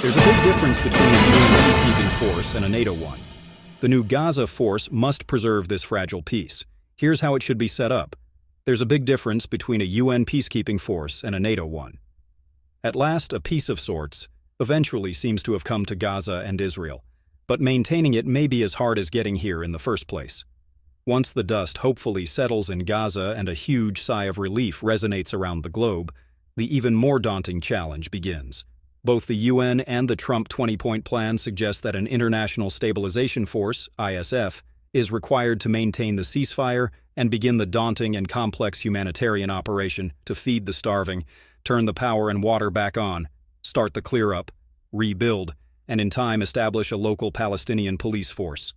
There's a big difference between a UN peacekeeping force and a NATO one. The new Gaza force must preserve this fragile peace. Here's how it should be set up. There's a big difference between a UN peacekeeping force and a NATO one. At last, a peace of sorts eventually seems to have come to Gaza and Israel, but maintaining it may be as hard as getting here in the first place. Once the dust hopefully settles in Gaza and a huge sigh of relief resonates around the globe, the even more daunting challenge begins. Both the UN and the Trump 20-point plan suggest that an International Stabilisation Force, ISF, is required to maintain the ceasefire and begin the daunting and complex humanitarian operation to feed the starving, turn the power and water back on, start the clear-up, rebuild, and in time establish a local Palestinian police force.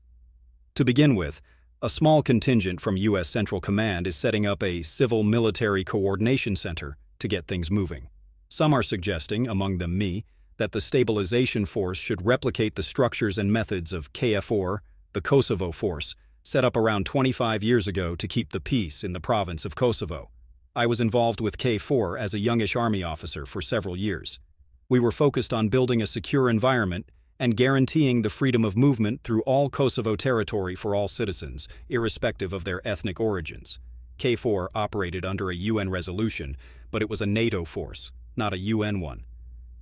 To begin with, a small contingent from U.S. Central Command is setting up a civil Military Co-ordination Centre to get things moving. Some are suggesting, among them me, that the Stabilisation Force should replicate the structures and methods of KFOR, the Kosovo Force, set up around 25 years ago to keep the peace in the province of Kosovo. I was involved with KFOR as a youngish army officer for several years. We were focused on building a secure environment and guaranteeing the freedom of movement through all Kosovo territory for all citizens, irrespective of their ethnic origins. KFOR operated under a UN resolution, but it was a NATO force, not a UN one.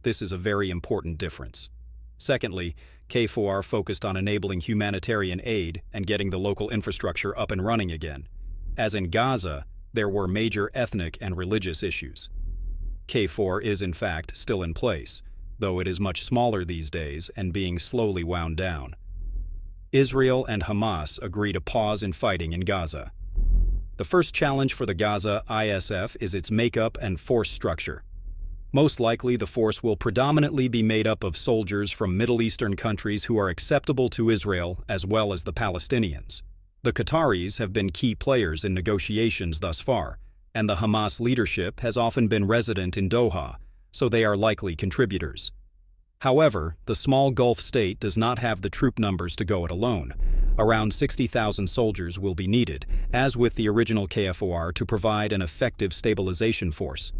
This is a very important difference. Secondly, KFOR focused on enabling humanitarian aid and getting the local infrastructure up and running again. As in Gaza, there were major ethnic and religious issues. KFOR is in fact still in place, though it is much smaller these days and being slowly wound down. Israel and Hamas agree to pause in fighting in Gaza. The first challenge for the Gaza ISF is its makeup and force structure. Most likely, the force will predominantly be made up of soldiers from Middle Eastern countries who are acceptable to Israel as well as the Palestinians. The Qataris have been key players in negotiations thus far, and the Hamas leadership has often been resident in Doha, so they are likely contributors. However, the small Gulf state does not have the troop numbers to go it alone. Around 60,000 soldiers will be needed, as with the original KFOR, to provide an effective stabilization force.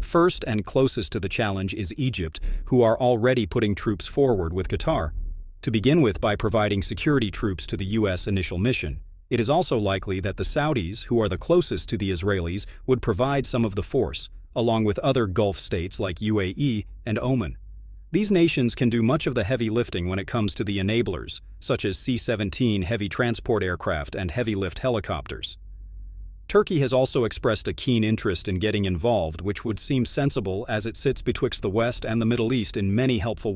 First and closest to the challenge is Egypt, who are already putting troops forward with Qatar. To begin with, by providing security troops to the U.S. initial mission. It is also likely that the Saudis, who are the closest to the Israelis, would provide some of the force, along with other Gulf states like UAE and Oman. These nations can do much of the heavy lifting when it comes to the enablers, such as C-17 heavy transport aircraft and heavy-lift helicopters. Turkey has also expressed a keen interest in getting involved, which would seem sensible as it sits betwixt the West and the Middle East in many helpful